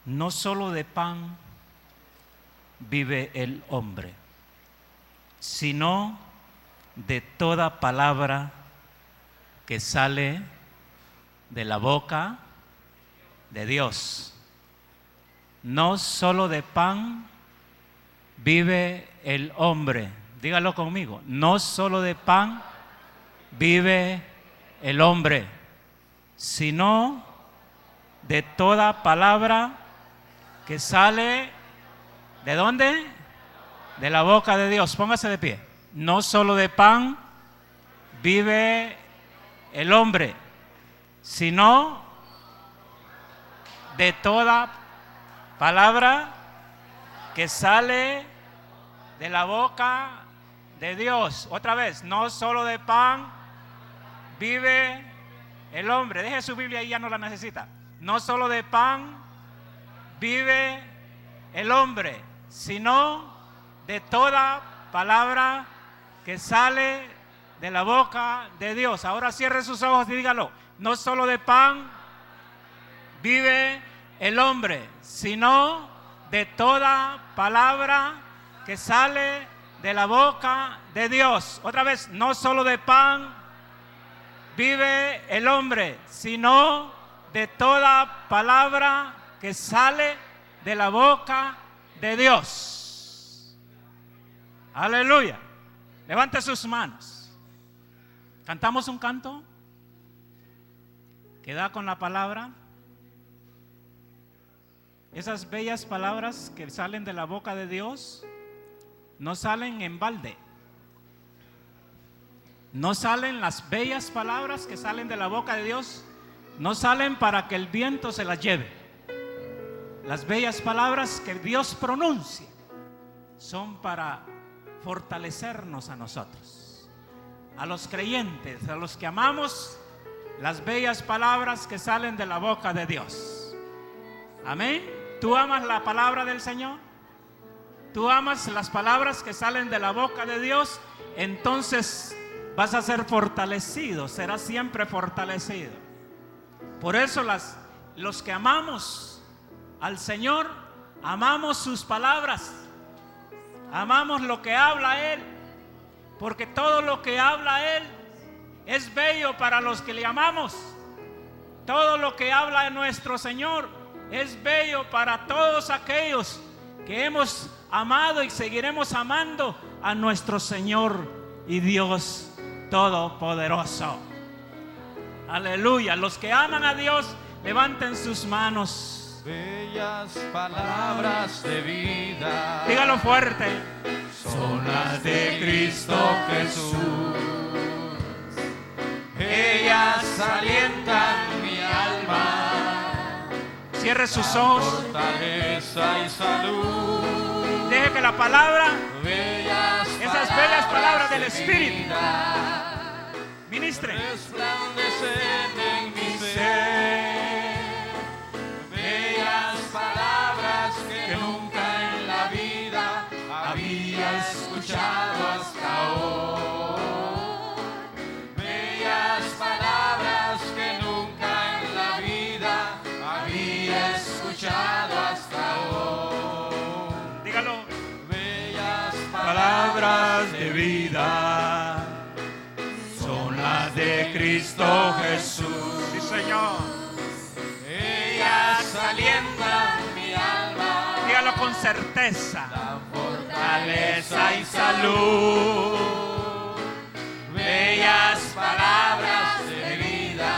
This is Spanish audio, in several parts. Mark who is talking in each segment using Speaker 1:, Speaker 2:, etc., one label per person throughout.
Speaker 1: No solo de pan vive el hombre, sino de toda palabra que sale de la boca de Dios. No solo de pan vive el hombre. Dígalo conmigo. No solo de pan vive el hombre, sino de toda palabra que sale, ¿de dónde? De la boca de Dios. Póngase de pie. No solo de pan vive el hombre, sino de toda palabra que sale de la boca de Dios. Otra vez, no solo de pan vive el hombre. Deje su Biblia ahí, ya no la necesita. No solo de pan vive el hombre, sino de toda palabra que sale de la boca de Dios. Ahora cierre sus ojos y dígalo. No solo de pan vive el hombre, sino de toda palabra que sale de la boca de Dios. Otra vez, no solo de pan vive el hombre, sino de toda palabra que sale de la boca de Dios. Aleluya. Levante sus manos. Cantamos un canto que da con la palabra. Esas bellas palabras que salen de la boca de Dios no salen en balde. No salen las bellas palabras que salen de la boca de Dios, no salen para que el viento se las lleve. Las bellas palabras que Dios pronuncia son para fortalecernos a nosotros, a los creyentes, a los que amamos las bellas palabras que salen de la boca de Dios. Amén. ¿Tú amas la palabra del Señor? ¿Tú amas las palabras que salen de la boca de Dios? Entonces vas a ser fortalecido, serás siempre fortalecido. Por eso los que amamos al Señor, amamos sus palabras, amamos lo que habla Él, porque todo lo que habla Él es bello para los que le amamos. Todo lo que habla nuestro Señor es bello para todos aquellos que hemos amado y seguiremos amando a nuestro Señor y Dios Todopoderoso. Aleluya. Los que aman a Dios, levanten sus manos.
Speaker 2: Bellas palabras de vida,
Speaker 1: Dígalo fuerte.
Speaker 2: son las de Cristo Jesús. Ellas alientan mi alma,
Speaker 1: Cierre sus ojos.
Speaker 2: fortaleza y salud.
Speaker 1: Deje que la palabra,
Speaker 2: Bellas
Speaker 1: esas bellas palabras del
Speaker 2: de
Speaker 1: Espíritu,
Speaker 2: vida,
Speaker 1: ministre.
Speaker 2: resplandecen en mi ser. Bellas palabras que nunca en la vida había escuchado hasta hoy. Bellas palabras que nunca en la vida había escuchado hasta hoy.
Speaker 1: Dígalo.
Speaker 2: Bellas palabras de vida son las de Cristo Jesús.
Speaker 1: Sí, Señor.
Speaker 2: Ellas alientan mi alma,
Speaker 1: Dígalo con certeza.
Speaker 2: dan fortaleza y salud. Bellas palabras de vida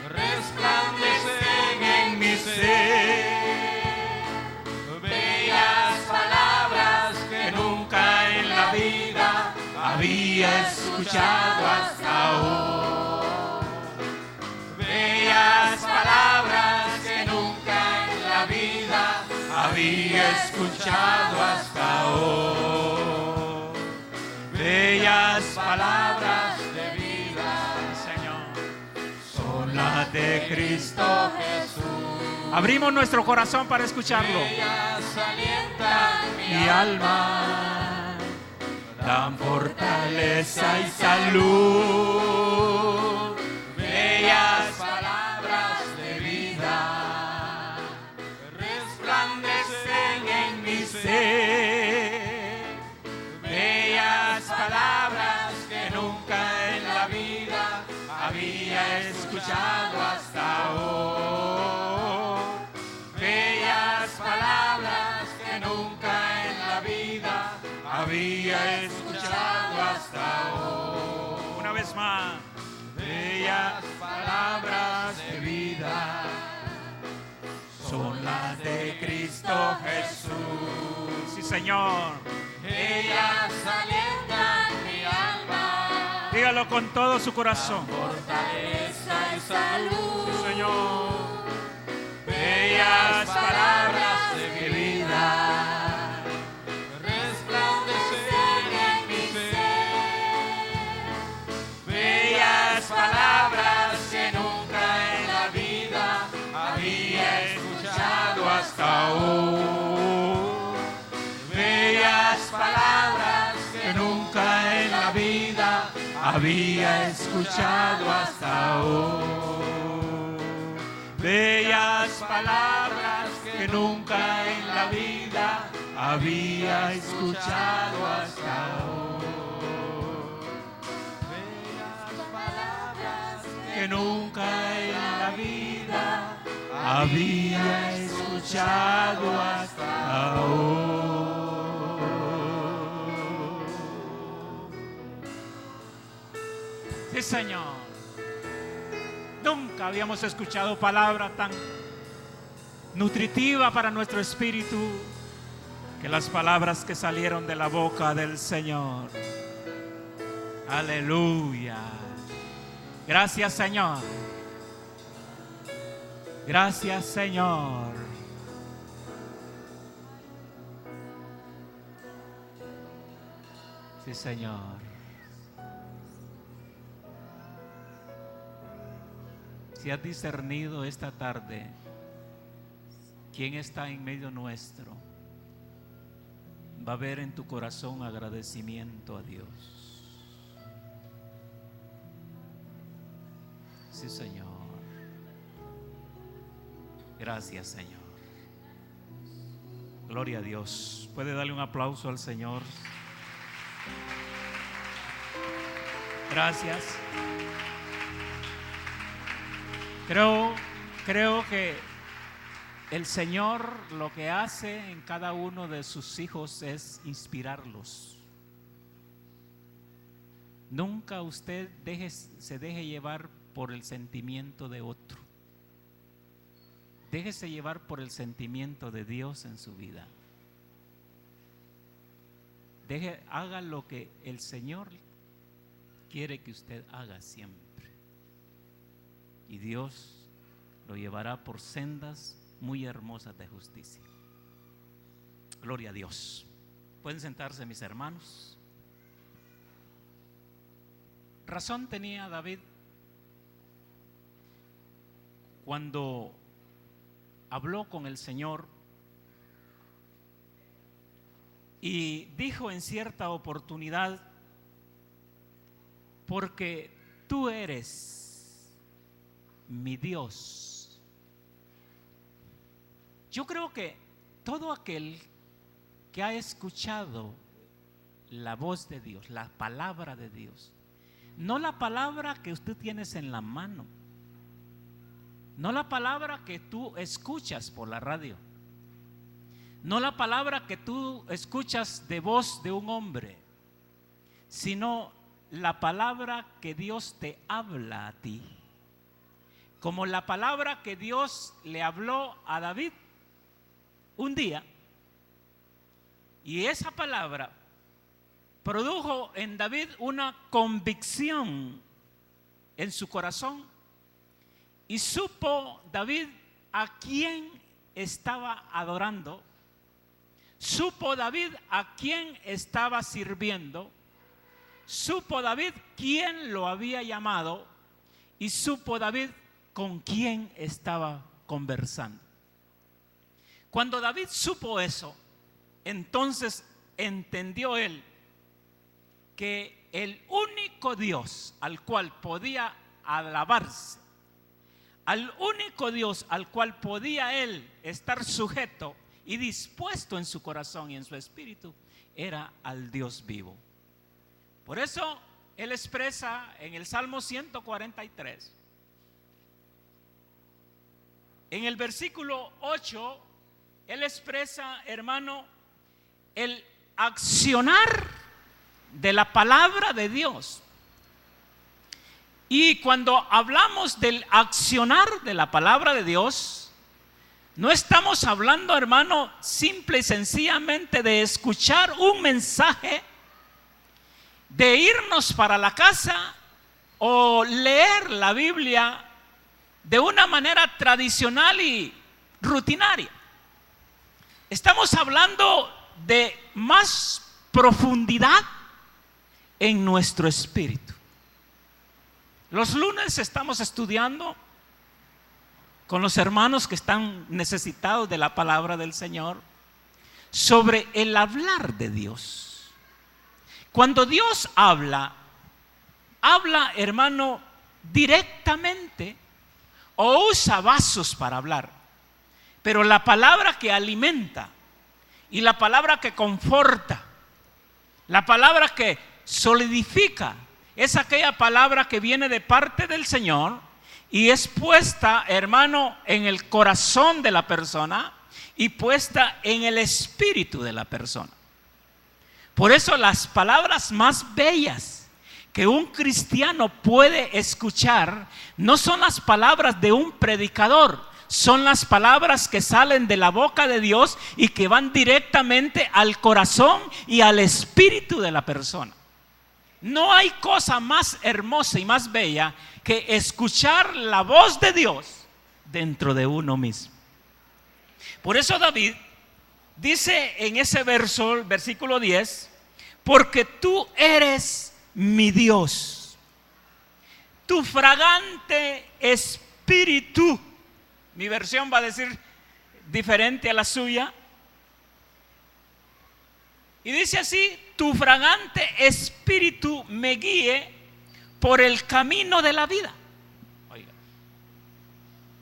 Speaker 2: resplandecen en mi ser. Bellas palabras que nunca en la vida había escuchado hasta hoy. Bellas palabras que nunca en la vida había escuchado hasta hoy. Bellas palabras de vida,
Speaker 1: Señor.
Speaker 2: son las de Cristo Jesús.
Speaker 1: Abrimos nuestro corazón para escucharlo.
Speaker 2: Ellas alientan mi alma, dan fortaleza y salud. Bellas palabras de vida escuchado hasta hoy. Bellas palabras que nunca en la vida había escuchado hasta hoy.
Speaker 1: Una vez más.
Speaker 2: Bellas palabras de vida son las de Cristo Jesús.
Speaker 1: Sí, Señor.
Speaker 2: Ellas alientan mi alma.
Speaker 1: Dígalo con todo su corazón.
Speaker 2: Fortaleza y salud.
Speaker 1: Sí, Señor.
Speaker 2: Bellas palabras de vida resplandecen en mi ser. Bellas palabras que nunca en la vida había escuchado hasta hoy. Bellas palabras que nunca en la vida había escuchado hasta hoy. Bellas palabras que nunca en la vida había escuchado hasta hoy. Bellas palabras que nunca en la vida había escuchado hasta hoy.
Speaker 1: Sí, Señor. Nunca habíamos escuchado palabra tan nutritiva para nuestro espíritu que las palabras que salieron de la boca del Señor. Aleluya. Gracias, Señor. Gracias, Señor. Sí, Señor. Si has discernido esta tarde quién está en medio nuestro, va a haber en tu corazón agradecimiento a Dios. Sí, Señor. Gracias, Señor. Gloria a Dios. ¿Puede darle un aplauso al Señor? Gracias. Creo que el Señor lo que hace en cada uno de sus hijos es inspirarlos. Nunca usted se deje llevar por el sentimiento de otro. Déjese llevar por el sentimiento de Dios en su vida. Haga lo que el Señor quiere que usted haga siempre. Y Dios lo llevará por sendas muy hermosas de justicia. Gloria a Dios. Pueden sentarse, mis hermanos. Razón tenía David cuando habló con el Señor y dijo en cierta oportunidad: porque tú eres mi Dios. Yo creo que todo aquel que ha escuchado la voz de Dios, la palabra de Dios, no la palabra que usted tienes en la mano, no la palabra que tú escuchas por la radio, no la palabra que tú escuchas de voz de un hombre, sino la palabra que Dios te habla a ti. Como la palabra que Dios le habló a David un día, y esa palabra produjo en David una convicción en su corazón, y supo David a quién estaba adorando, supo David a quién estaba sirviendo, supo David quién lo había llamado, y supo David con quién estaba conversando. Cuando David supo eso, entonces entendió él que el único Dios al cual podía alabarse, al único Dios al cual podía él estar sujeto y dispuesto en su corazón y en su espíritu, era al Dios vivo. Por eso él expresa en el Salmo 143: en el versículo 8, él expresa, hermano, el accionar de la palabra de Dios. Y cuando hablamos del accionar de la palabra de Dios, no estamos hablando, hermano, simple y sencillamente de escuchar un mensaje, de irnos para la casa o leer la Biblia de una manera tradicional y rutinaria. Estamos hablando de más profundidad en nuestro espíritu. Los lunes estamos estudiando con los hermanos que están necesitados de la palabra del Señor sobre el hablar de Dios. Cuando Dios habla, hermano, directamente o usa vasos para hablar. Pero la palabra que alimenta y la palabra que conforta, la palabra que solidifica, es aquella palabra que viene de parte del Señor y es puesta, hermano, en el corazón de la persona y puesta en el espíritu de la persona. Por eso las palabras más bellas que un cristiano puede escuchar no son las palabras de un predicador, son las palabras que salen de la boca de Dios y que van directamente al corazón y al espíritu de la persona. No hay cosa más hermosa y más bella que escuchar la voz de Dios dentro de uno mismo. Por eso David dice en ese verso, versículo 10, porque tú eres mi Dios, tu fragante espíritu. Mi versión va a decir diferente a la suya. Y dice así: tu fragante espíritu me guíe por el camino de la vida. Oiga.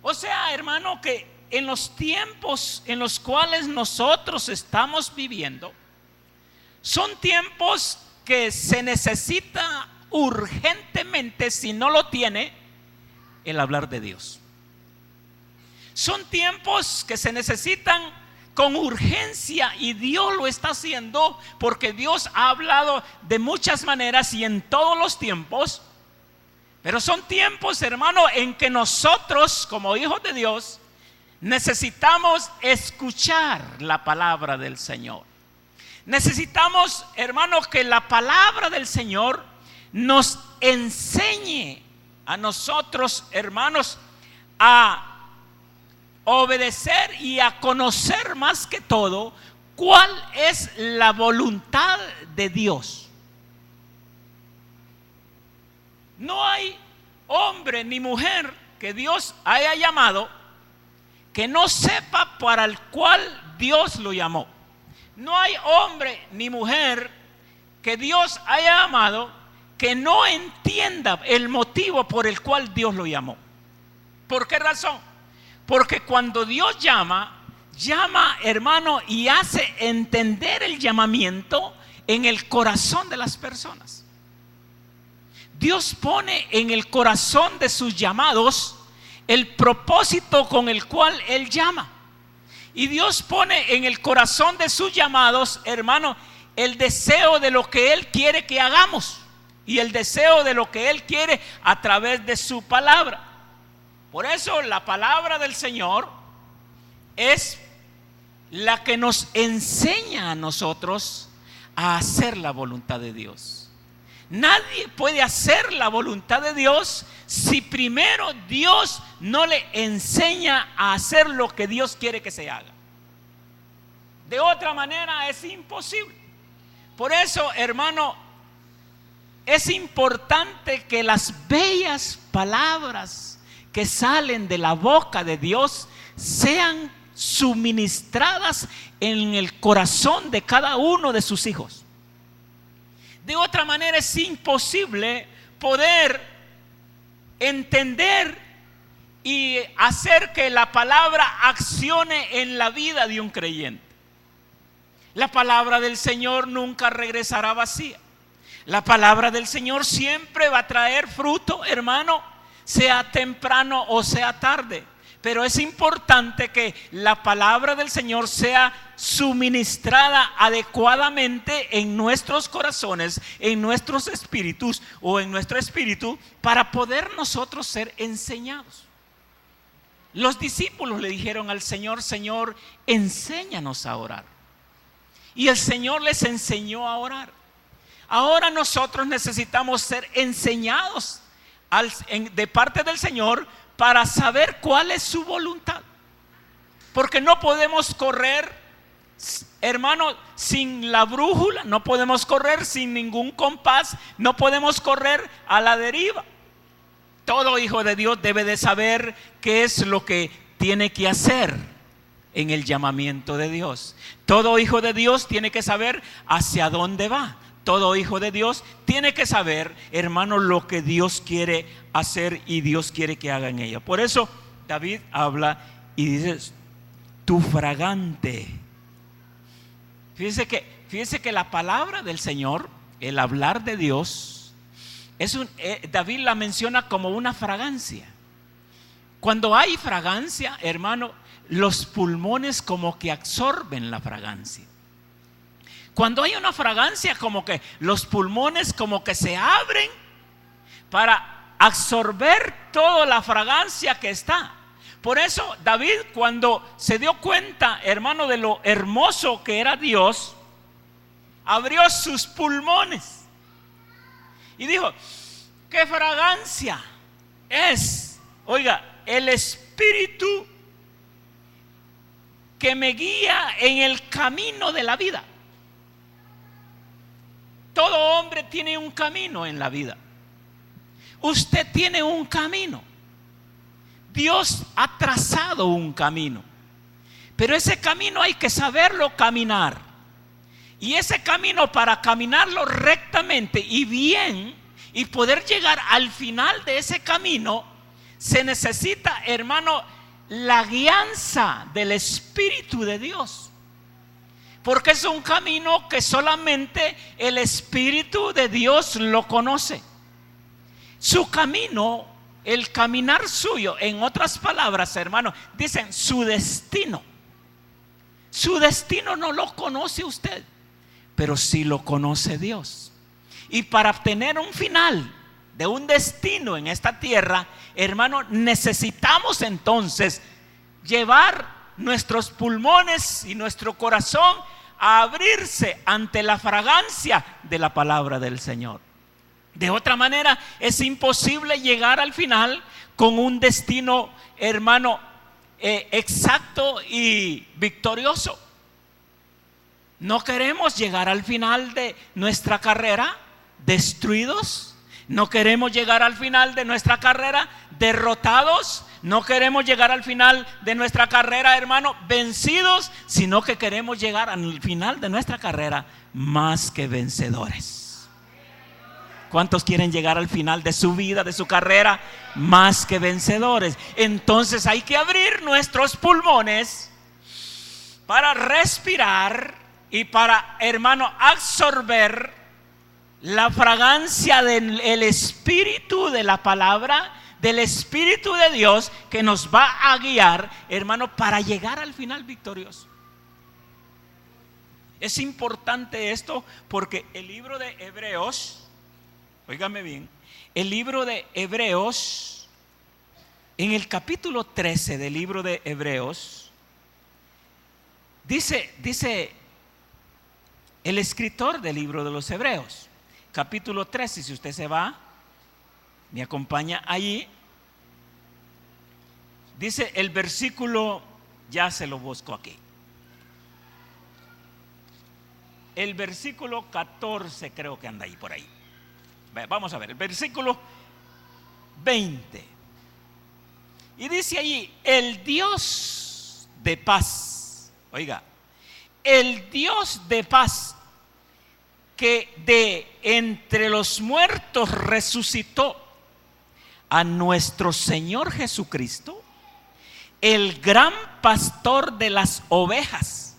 Speaker 1: O sea, hermano, que en los tiempos en los cuales nosotros estamos viviendo, son tiempos que se necesita urgentemente, si no lo tiene, el hablar de Dios. Son tiempos que se necesitan con urgencia y Dios lo está haciendo porque Dios ha hablado de muchas maneras y en todos los tiempos. Pero son tiempos, hermano, en que nosotros como hijos de Dios necesitamos escuchar la palabra del Señor. Necesitamos, hermano, que la palabra del Señor nos enseñe a nosotros, hermanos, a obedecer y a conocer más que todo cuál es la voluntad de Dios. No hay hombre ni mujer que Dios haya llamado que no sepa para el cual Dios lo llamó. No hay hombre ni mujer que Dios haya llamado que no entienda el motivo por el cual Dios lo llamó. ¿Por qué razón? Porque cuando Dios llama, hermano, y hace entender el llamamiento en el corazón de las personas. Dios pone en el corazón de sus llamados el propósito con el cual Él llama. Y Dios pone en el corazón de sus llamados, hermano, el deseo de lo que Él quiere que hagamos y el deseo de lo que Él quiere a través de su palabra. Por eso la palabra del Señor es la que nos enseña a nosotros a hacer la voluntad de Dios. Nadie puede hacer la voluntad de Dios si primero Dios no le enseña a hacer lo que Dios quiere que se haga. De otra manera es imposible. Por eso, hermano, es importante que las bellas palabras que salen de la boca de Dios sean suministradas en el corazón de cada uno de sus hijos. De otra manera es imposible poder entender y hacer que la palabra accione en la vida de un creyente. La palabra del Señor nunca regresará vacía. La palabra del Señor siempre va a traer fruto, hermano, sea temprano o sea tarde. Pero es importante que la palabra del Señor sea suministrada adecuadamente en nuestros corazones, en nuestros espíritus o en nuestro espíritu, para poder nosotros ser enseñados. Los discípulos le dijeron al Señor: Señor, enséñanos a orar. Y el Señor les enseñó a orar. Ahora nosotros necesitamos ser enseñados de parte del Señor para saber cuál es su voluntad. Porque no podemos correr, hermano, sin la brújula, no podemos correr sin ningún compás, no podemos correr a la deriva. Todo hijo de Dios debe de saber qué es lo que tiene que hacer en el llamamiento de Dios. Todo hijo de Dios tiene que saber hacia dónde va. Todo hijo de Dios tiene que saber, hermano, lo que Dios quiere hacer y Dios quiere que haga en ella. Por eso David habla y dice: tu fragante. Fíjese que la palabra del Señor, el hablar de Dios, David la menciona como una fragancia. Cuando hay fragancia, hermano, los pulmones como que absorben la fragancia. Cuando hay una fragancia, como que los pulmones como que se abren para absorber toda la fragancia que está. Por eso David, cuando se dio cuenta, hermano, de lo hermoso que era Dios, abrió sus pulmones y dijo: qué fragancia es, oiga, el Espíritu que me guía en el camino de la vida. Todo hombre tiene un camino en la vida. Usted tiene un camino. Dios ha trazado un camino. Pero ese camino hay que saberlo caminar. Y ese camino, para caminarlo rectamente y bien y poder llegar al final de ese camino, se necesita, hermano, la guianza del Espíritu de Dios. Porque es un camino que solamente el Espíritu de Dios lo conoce. Su camino, el caminar suyo, en otras palabras, hermano, dicen su destino. Su destino no lo conoce usted, pero sí lo conoce Dios. Y para obtener un final de un destino en esta tierra, hermano, necesitamos entonces llevar nuestros pulmones y nuestro corazón a abrirse ante la fragancia de la palabra del Señor. De otra manera es imposible llegar al final con un destino, hermano, exacto y victorioso. No queremos llegar al final de nuestra carrera destruidos. No queremos llegar al final de nuestra carrera derrotados. No queremos llegar al final de nuestra carrera, hermano, vencidos, sino que queremos llegar al final de nuestra carrera más que vencedores. ¿Cuántos quieren llegar al final de su vida, de su carrera, más que vencedores? Entonces hay que abrir nuestros pulmones para respirar y para, hermano, absorber la fragancia del Espíritu de la palabra, del Espíritu de Dios, que nos va a guiar, hermano, para llegar al final victorioso. Es importante esto porque el libro de Hebreos, óigame bien, el libro de Hebreos, en el capítulo 13 del libro de Hebreos, dice el escritor del libro de los Hebreos, capítulo 13, si usted se va, me acompaña allí. Dice el versículo, ya se lo busco aquí. El versículo 14 creo que anda ahí por ahí. Vamos a ver, el versículo 20. Y dice allí: el Dios de paz. Oiga, el Dios de paz, que de entre los muertos resucitó a nuestro Señor Jesucristo, el gran pastor de las ovejas,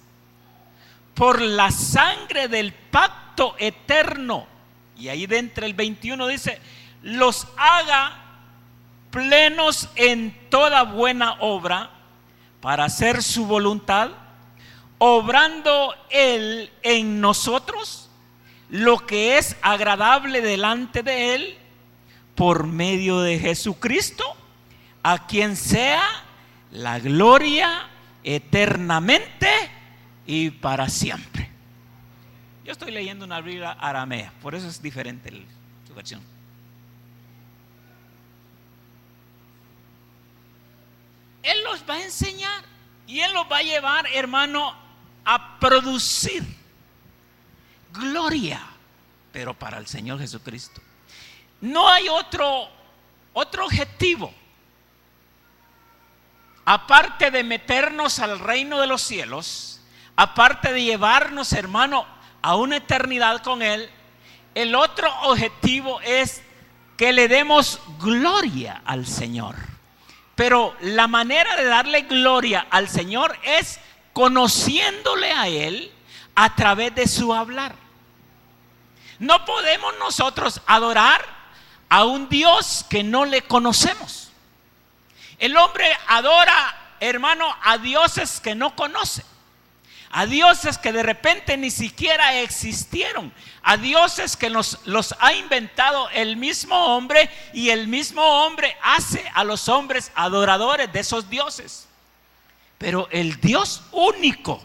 Speaker 1: por la sangre del pacto eterno. Y ahí dentro el 21 dice: los haga plenos en toda buena obra, para hacer su voluntad, obrando Él en nosotros lo que es agradable delante de Él, por medio de Jesucristo, a quien sea la gloria eternamente y para siempre. Yo estoy leyendo una Biblia aramea, por eso es diferente su versión. Él los va a enseñar y Él los va a llevar, hermano, a producir gloria, pero para el Señor Jesucristo. No hay otro objetivo aparte de meternos al reino de los cielos, aparte de llevarnos, hermano, a una eternidad con Él. El otro objetivo es que le demos gloria al Señor. Pero la manera de darle gloria al Señor es conociéndole a Él a través de su hablar. No podemos nosotros adorar a un Dios que no le conocemos. El hombre adora, hermano, a dioses que no conoce, a dioses que de repente ni siquiera existieron, a dioses que los ha inventado el mismo hombre, y el mismo hombre hace a los hombres adoradores de esos dioses. Pero el Dios único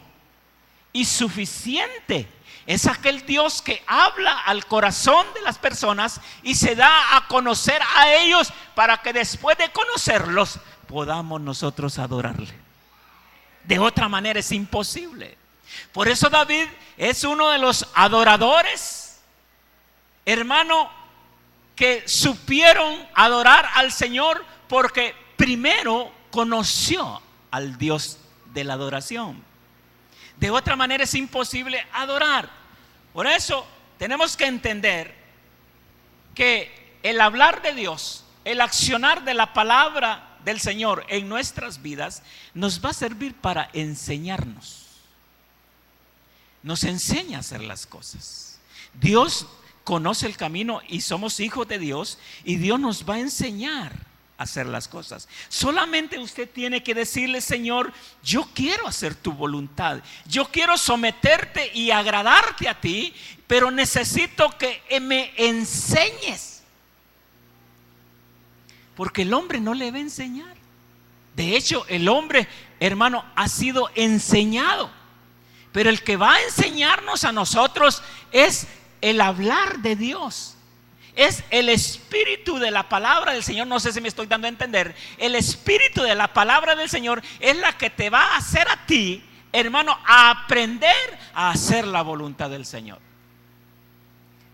Speaker 1: y suficiente es aquel Dios que habla al corazón de las personas y se da a conocer a ellos, para que después de conocerlos podamos nosotros adorarle. De otra manera es imposible. Por eso David es uno de los adoradores, hermano, que supieron adorar al Señor, porque primero conoció al Dios de la adoración. De otra manera es imposible adorar. Por eso tenemos que entender que el hablar de Dios, el accionar de la palabra del Señor en nuestras vidas, nos va a servir para enseñarnos. Nos enseña a hacer las cosas. Dios conoce el camino y somos hijos de Dios, y Dios nos va a enseñar a hacer las cosas. Solamente usted tiene que decirle: Señor, yo quiero hacer tu voluntad, yo quiero someterte y agradarte a ti, pero necesito que me enseñes. Porque el hombre no le va a enseñar. De hecho, el hombre, hermano, ha sido enseñado. Pero el que va a enseñarnos a nosotros es el hablar de Dios. Es el espíritu de la palabra del Señor. No sé si me estoy dando a entender. El espíritu de la palabra del Señor es la que te va a hacer a ti, hermano, a aprender a hacer la voluntad del Señor.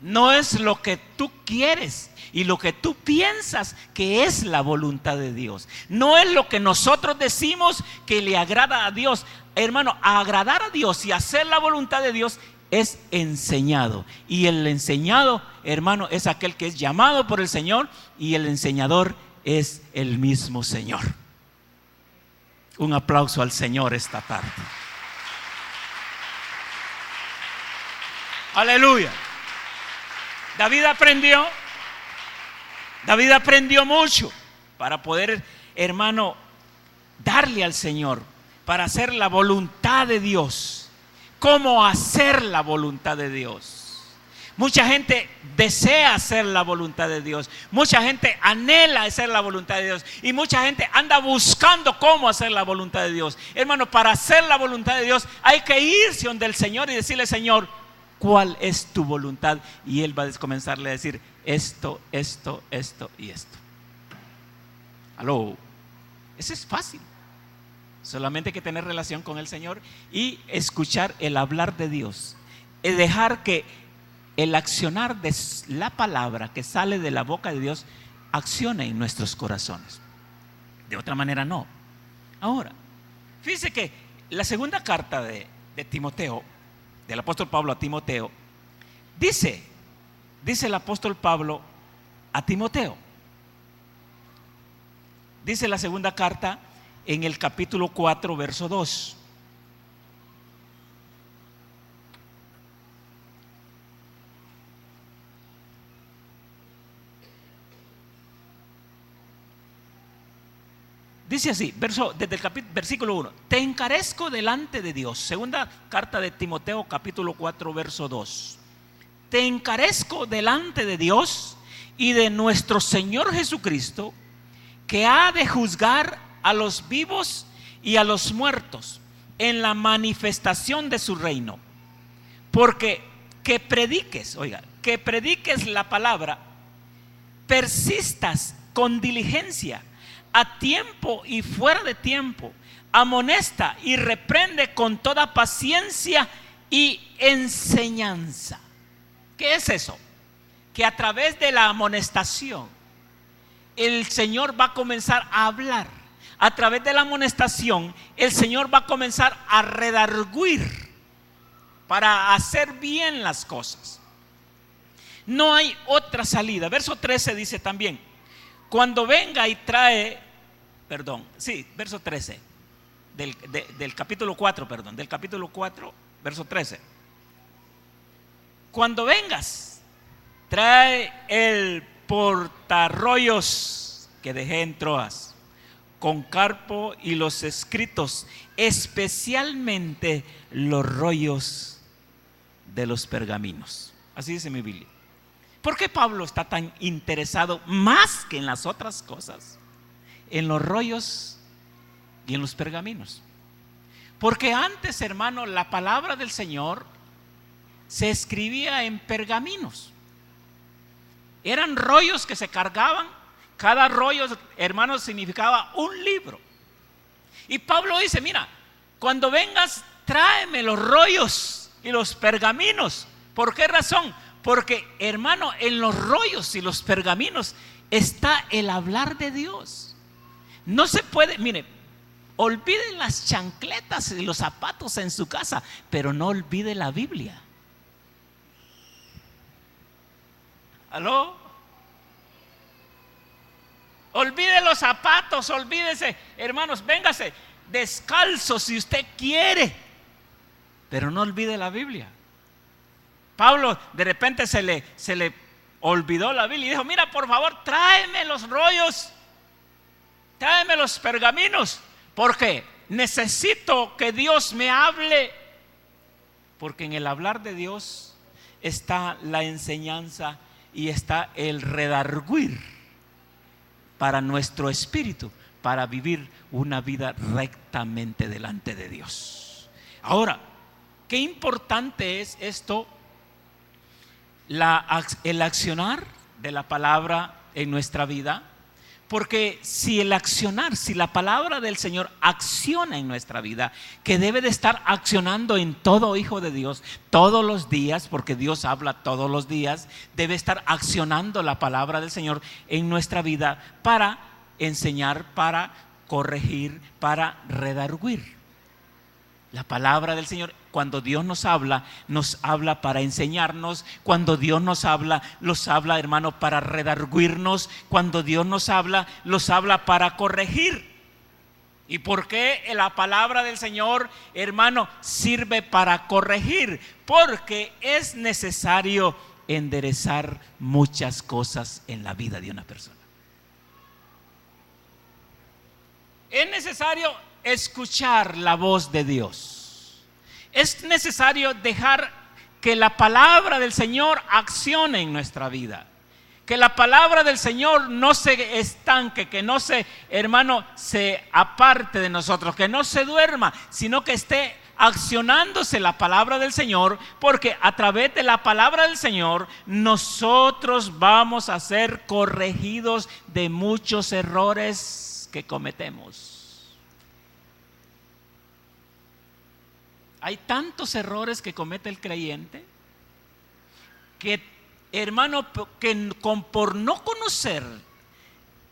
Speaker 1: No es lo que tú quieres y lo que tú piensas que es la voluntad de Dios. No es lo que nosotros decimos que le agrada a Dios. Hermano, a agradar a Dios y hacer la voluntad de Dios es enseñado. Y el enseñado, hermano, es aquel que es llamado por el Señor, y el enseñador es el mismo Señor. Un aplauso al Señor esta tarde. Aleluya. David aprendió mucho para poder, hermano, darle al Señor, para hacer la voluntad de Dios. ¿Cómo hacer la voluntad de Dios? Mucha gente desea hacer la voluntad de Dios, mucha gente anhela hacer la voluntad de Dios, y mucha gente anda buscando cómo hacer la voluntad de Dios. Hermano, para hacer la voluntad de Dios hay que irse donde el Señor y decirle: Señor, ¿cuál es tu voluntad? Y Él va a comenzarle a decir: esto, esto, esto y esto. Aló, eso es fácil. Solamente hay que tener relación con el Señor y escuchar el hablar de Dios. Es dejar que el accionar de la palabra que sale de la boca de Dios accione en nuestros corazones. De otra manera no. Ahora, fíjese que la segunda carta de Timoteo, del apóstol Pablo a Timoteo, dice el apóstol Pablo a Timoteo, dice la segunda carta en el capítulo 4, verso 2. dice así, desde el versículo 1: te encarezco delante de Dios. Segunda carta de Timoteo, capítulo 4, verso 2. Te encarezco delante de Dios y de nuestro Señor Jesucristo, que ha de juzgar a los vivos y a los muertos en la manifestación de su reino. Porque que prediques la palabra, persistas con diligencia, a tiempo y fuera de tiempo, amonesta y reprende con toda paciencia y enseñanza. ¿Qué es eso? Que a través de la amonestación el Señor va a comenzar a hablar. A través de la amonestación el Señor va a comenzar a redarguir para hacer bien las cosas. No hay otra salida. Verso 13 dice también: cuando venga y trae, verso 13 del capítulo 4, del capítulo 4, verso 13. Cuando vengas, trae el portarrollos que dejé en Troas, con Carpo y los escritos, especialmente los rollos de los pergaminos. Así dice mi Biblia. ¿Por qué Pablo está tan interesado, más que en las otras cosas, en los rollos y en los pergaminos? Porque antes, hermano, la palabra del Señor se escribía en pergaminos. Eran rollos que se cargaban. Cada rollo, hermano, significaba un libro. Y Pablo dice: mira, cuando vengas, tráeme los rollos y los pergaminos. ¿Por qué razón? Porque, hermano, en los rollos y los pergaminos está el hablar de Dios. No se puede, mire, olviden las chancletas y los zapatos en su casa, pero no olvide la Biblia. ¿Aló? Olvide los zapatos, olvídese, hermanos, véngase descalzo si usted quiere, pero no olvide la Biblia. Pablo de repente se le olvidó la Biblia y dijo: mira, por favor, tráeme los rollos, tráeme los pergaminos, porque necesito que Dios me hable. Porque en el hablar de Dios está la enseñanza y está el redarguir para nuestro espíritu, para vivir una vida rectamente delante de Dios. Ahora, qué importante es esto, el accionar de la palabra en nuestra vida. Porque si la palabra del Señor acciona en nuestra vida, que debe de estar accionando en todo hijo de Dios todos los días, porque Dios habla todos los días, debe estar accionando la palabra del Señor en nuestra vida para enseñar, para corregir, para redarguir. La palabra del Señor, cuando Dios nos habla para enseñarnos. Cuando Dios nos habla, hermano, para redarguirnos. Cuando Dios nos habla para corregir. ¿Y por qué la palabra del Señor, hermano, sirve para corregir? Porque es necesario enderezar muchas cosas en la vida de una persona. Es necesario escuchar la voz de Dios. Es necesario dejar que la palabra del Señor accione en nuestra vida. Que la palabra del Señor no se estanque, que no se, hermano, se aparte de nosotros, que no se duerma, sino que esté accionándose la palabra del Señor, porque a través de la palabra del Señor nosotros vamos a ser corregidos de muchos errores que cometemos. Hay tantos errores que comete el creyente que, hermano, que por no conocer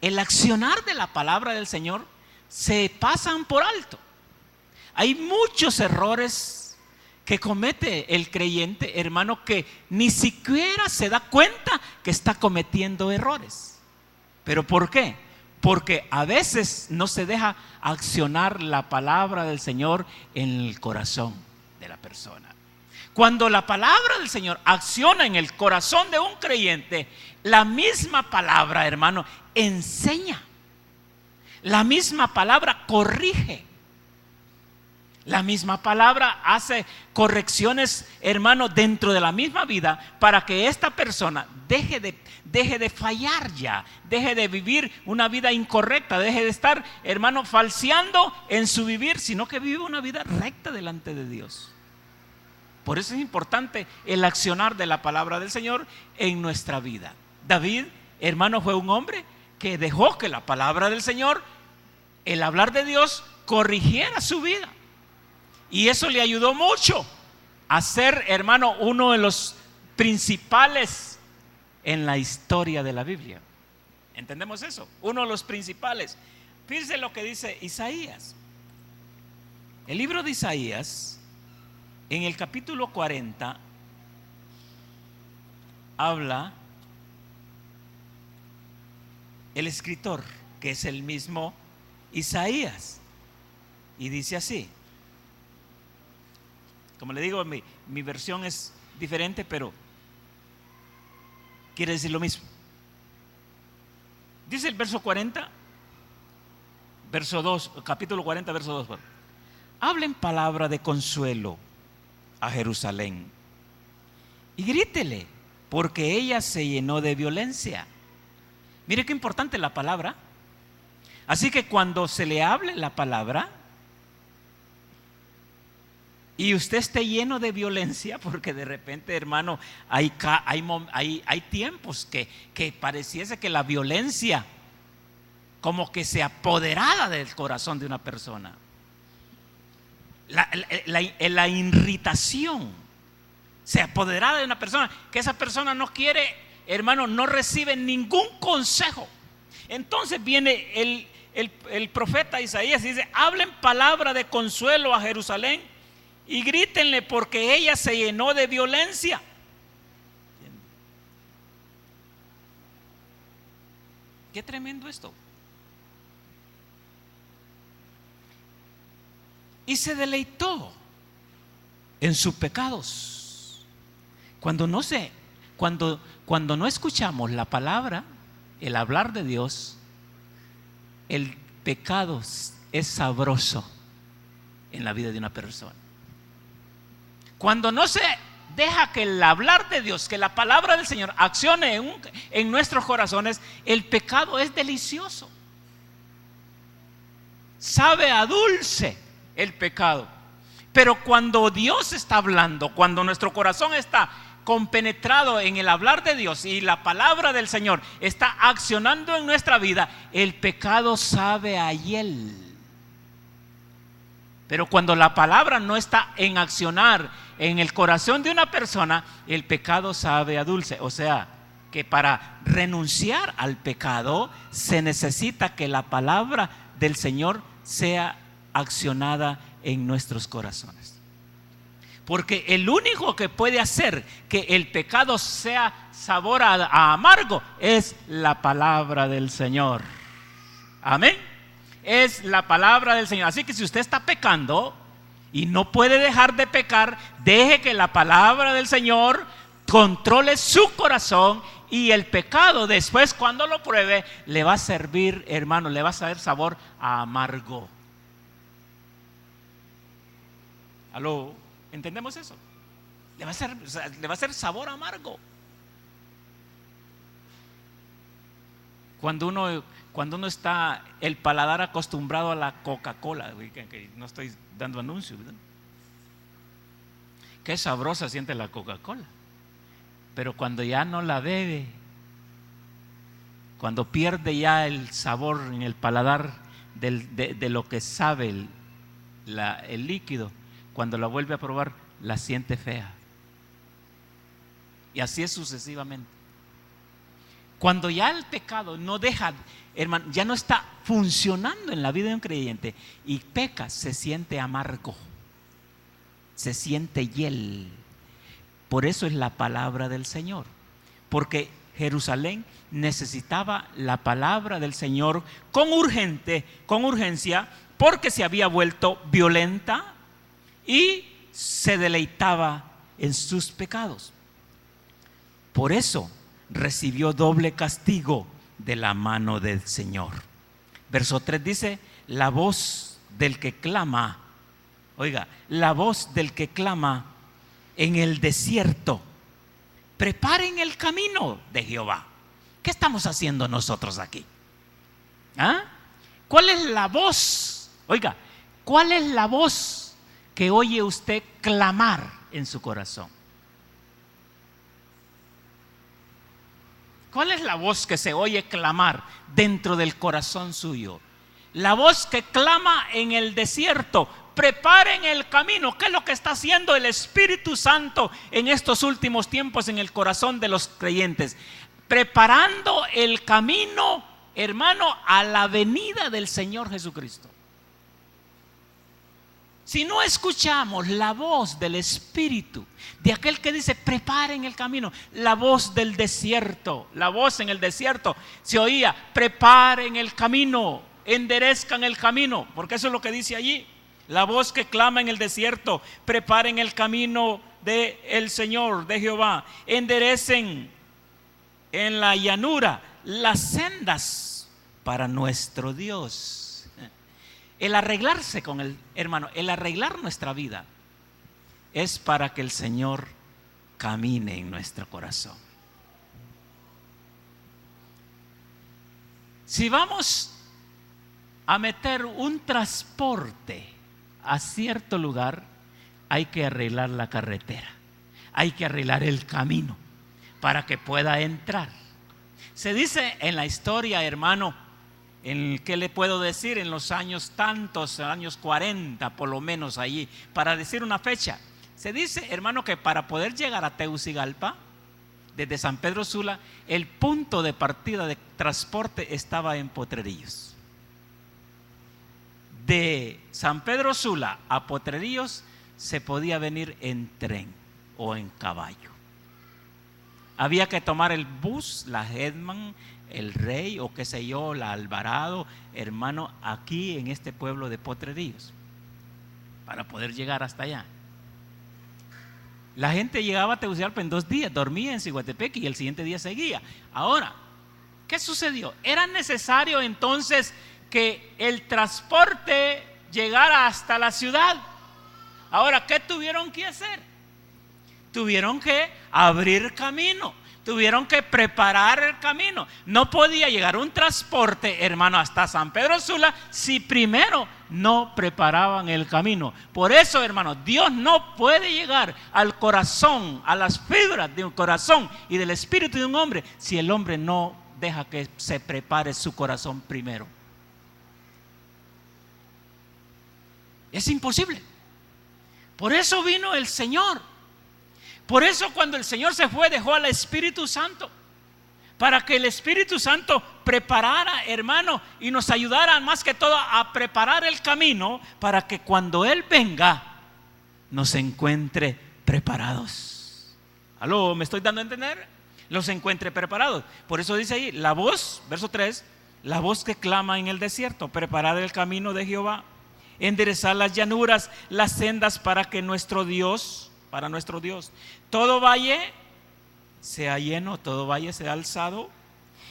Speaker 1: el accionar de la palabra del Señor se pasan por alto. Hay muchos errores que comete el creyente, hermano, que ni siquiera se da cuenta que está cometiendo errores. ¿Pero por qué? Porque a veces no se deja accionar la palabra del Señor en el corazón de la persona. Cuando la palabra del Señor acciona en el corazón de un creyente, la misma palabra, hermano, enseña. La misma palabra corrige. La misma palabra hace correcciones, hermano, dentro de la misma vida para que esta persona deje de fallar ya, deje de vivir una vida incorrecta, deje de estar, hermano, falseando en su vivir, sino que vive una vida recta delante de Dios. Por eso es importante el accionar de la palabra del Señor en nuestra vida. David, hermano, fue un hombre que dejó que la palabra del Señor, el hablar de Dios, corrigiera su vida. Y eso le ayudó mucho a ser, hermano, uno de los principales en la historia de la Biblia. ¿Entendemos eso? Uno de los principales. Fíjense lo que dice Isaías. El libro de Isaías, en el capítulo 40, habla el escritor, que es el mismo Isaías, y dice así. Como le digo, mi versión es diferente, pero quiere decir lo mismo. Dice el verso 40, verso 2, capítulo 40, verso 2. Hablen palabra de consuelo a Jerusalén y grítele, porque ella se llenó de violencia. Mire qué importante la palabra. Así que cuando se le hable la palabra y usted esté lleno de violencia, porque de repente, hermano, hay tiempos que pareciese que la violencia como que se apoderara del corazón de una persona. La irritación se apoderara de una persona, que esa persona no quiere, hermano, no recibe ningún consejo. Entonces viene el profeta Isaías y dice: hablen palabra de consuelo a Jerusalén y grítenle, porque ella se llenó de violencia. Qué tremendo esto. Y se deleitó en sus pecados. Cuando no escuchamos la palabra, el hablar de Dios, el pecado es sabroso en la vida de una persona. Cuando no se deja que el hablar de Dios, que la palabra del Señor accione en nuestros corazones, el pecado es delicioso. Sabe a dulce el pecado. Pero cuando Dios está hablando, cuando nuestro corazón está compenetrado en el hablar de Dios y la palabra del Señor está accionando en nuestra vida, el pecado sabe a hiel. Pero cuando la palabra no está en accionar en el corazón de una persona, el pecado sabe a dulce. O sea, que para renunciar al pecado se necesita que la palabra del Señor sea accionada en nuestros corazones. Porque el único que puede hacer que el pecado sea sabor a amargo es la palabra del Señor. Amén. Es la palabra del Señor. Así que si usted está pecando y no puede dejar de pecar, deje que la palabra del Señor controle su corazón, y el pecado después, cuando lo pruebe, le va a servir, hermano, le va a saber sabor a amargo. ¿Aló? ¿Entendemos eso? Le va a hacer sabor amargo. Cuando uno está el paladar acostumbrado a la Coca-Cola, que no estoy dando anuncios, ¿verdad? Qué sabrosa siente la Coca-Cola. Pero cuando ya no la bebe, cuando pierde ya el sabor en el paladar de lo que sabe el líquido, cuando la vuelve a probar, la siente fea. Y así es sucesivamente. Cuando ya el pecado no deja, hermano, ya no está funcionando en la vida de un creyente y peca, se siente amargo, se siente hiel. Por eso es la palabra del Señor, porque Jerusalén necesitaba la palabra del Señor con urgencia, porque se había vuelto violenta y se deleitaba en sus pecados. Por eso recibió doble castigo de la mano del Señor. Verso 3 dice, la voz del que clama, oiga, la voz del que clama en el desierto, preparen el camino de Jehová. ¿Qué estamos haciendo nosotros aquí? ¿Ah? ¿Cuál es la voz? Oiga, ¿cuál es la voz que oye usted clamar en su corazón? ¿Cuál es la voz que se oye clamar dentro del corazón suyo? La voz que clama en el desierto, preparen el camino. ¿Qué es lo que está haciendo el Espíritu Santo en estos últimos tiempos en el corazón de los creyentes? Preparando el camino, hermano, a la venida del Señor Jesucristo. Si no escuchamos la voz del Espíritu, de aquel que dice preparen el camino, la voz del desierto, la voz en el desierto se oía, preparen el camino, enderezcan el camino, porque eso es lo que dice allí. La voz que clama en el desierto, preparen el camino del Señor, de Jehová, enderecen en la llanura las sendas para nuestro Dios. El arreglarse con el hermano, el arreglar nuestra vida es para que el Señor camine en nuestro corazón. Si vamos a meter un transporte a cierto lugar, hay que arreglar la carretera, hay que arreglar el camino para que pueda entrar. Se dice en la historia, hermano, ¿qué le puedo decir? En los años tantos, años 40 por lo menos allí, para decir una fecha. Se dice, hermano, que para poder llegar a Tegucigalpa, desde San Pedro Sula, el punto de partida de transporte estaba en Potrerillos. De San Pedro Sula a Potrerillos se podía venir en tren o en caballo. Había que tomar el bus, la Hedman, el Rey o qué sé yo, la Alvarado, hermano, aquí en este pueblo de Potrerillos, para poder llegar hasta allá. La gente llegaba a Tegucigalpa en 2 días, dormía en Ciguatepeque y el siguiente día seguía. Ahora, ¿qué sucedió? Era necesario entonces que el transporte llegara hasta la ciudad. Ahora, ¿qué tuvieron que hacer? Tuvieron que abrir camino, tuvieron que preparar el camino. No podía llegar un transporte, hermano, hasta San Pedro Sula si primero no preparaban el camino. Por eso, hermano, Dios no puede llegar al corazón, a las fibras de un corazón y del espíritu de un hombre si el hombre no deja que se prepare su corazón primero. Es imposible. Por eso vino el Señor. Por eso cuando el Señor se fue, dejó al Espíritu Santo, para que el Espíritu Santo preparara, hermano, y nos ayudara más que todo a preparar el camino para que cuando Él venga nos encuentre preparados. ¿Aló? ¿Me estoy dando a entender? Los encuentre preparados. Por eso dice ahí, la voz, verso 3, la voz que clama en el desierto, preparar el camino de Jehová, enderezar las llanuras, las sendas para que nuestro Dios, todo valle sea lleno, todo valle sea alzado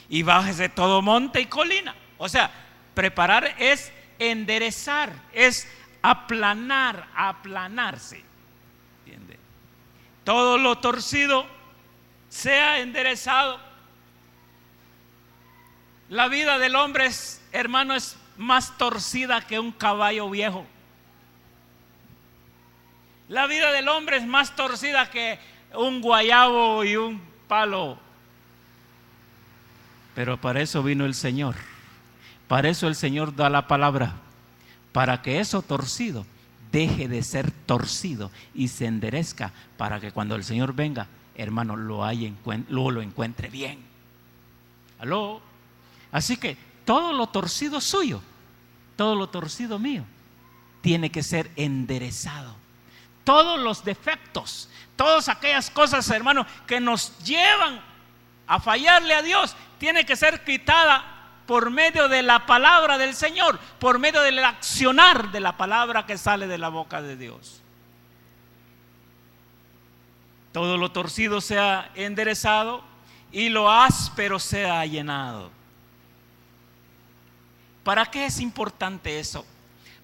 Speaker 1: y bájese todo monte y colina. O sea, preparar es enderezar, es aplanar, aplanarse. ¿Entiende? Todo lo torcido sea enderezado. La vida del hombre, hermano, es más torcida que un caballo viejo. La vida del hombre es más torcida que un guayabo y un palo. Pero para eso vino el Señor. Para eso el Señor da la palabra. Para que eso torcido deje de ser torcido y se enderezca. Para que cuando el Señor venga, hermano, lo encuentre bien. ¿Aló? Así que todo lo torcido suyo, todo lo torcido mío, tiene que ser enderezado. Todos los defectos, todas aquellas cosas, hermano, que nos llevan a fallarle a Dios, tiene que ser quitada por medio de la palabra del Señor, por medio del accionar de la palabra que sale de la boca de Dios. Todo lo torcido sea enderezado y lo áspero sea allanado. ¿Para qué es importante eso?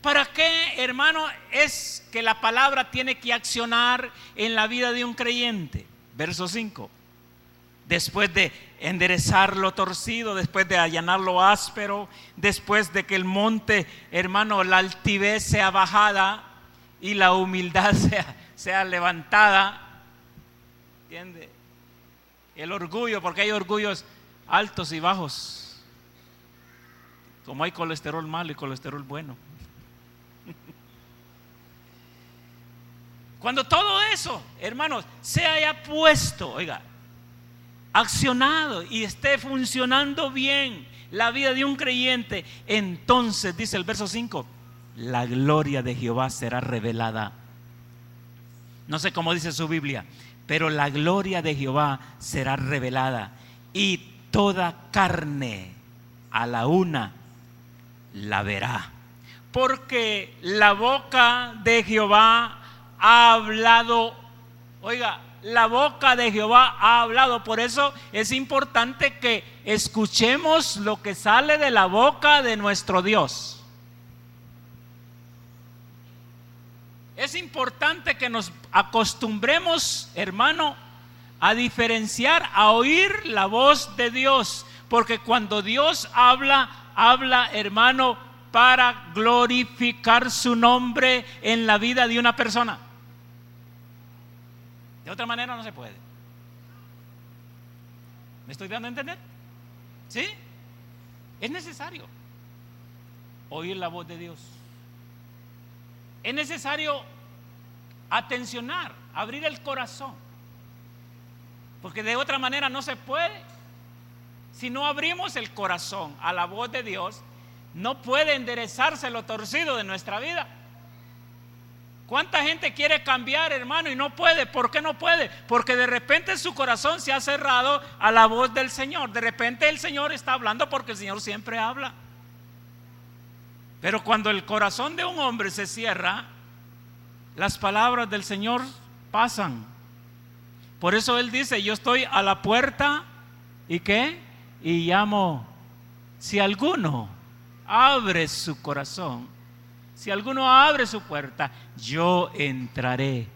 Speaker 1: ¿Para qué, hermano, es que la palabra tiene que accionar en la vida de un creyente? Verso 5. Después de enderezar lo torcido, después de allanar lo áspero, después de que el monte, hermano, la altivez sea bajada y la humildad sea levantada. ¿Entiende? El orgullo, porque hay orgullos altos y bajos, como hay colesterol malo y colesterol bueno. Cuando todo eso, hermanos, se haya puesto, oiga, accionado y esté funcionando bien la vida de un creyente, entonces dice el verso 5, la gloria de Jehová será revelada. No sé cómo dice su Biblia, pero la gloria de Jehová será revelada y toda carne a la una la verá, porque la boca de Jehová ha hablado. Oiga, la boca de Jehová ha hablado. Por eso es importante que escuchemos lo que sale de la boca de nuestro Dios. Es importante que nos acostumbremos, hermano, a diferenciar, a oír la voz de Dios, porque cuando Dios habla, hermano, para glorificar su nombre en la vida de una persona. De otra manera no se puede. ¿Me estoy dando a entender? ¿Sí? Es necesario oír la voz de Dios. Es necesario atencionar, abrir el corazón, porque de otra manera no se puede. Si no abrimos el corazón a la voz de Dios, no puede enderezarse lo torcido de nuestra vida. ¿Cuánta gente quiere cambiar, hermano, y no puede? ¿Por qué no puede? Porque de repente su corazón se ha cerrado a la voz del Señor. De repente el Señor está hablando, porque el Señor siempre habla. Pero cuando el corazón de un hombre se cierra, las palabras del Señor pasan. Por eso Él dice, yo estoy a la puerta, ¿y qué? Y llamo. Si alguno abre su corazón, si alguno abre su puerta, yo entraré.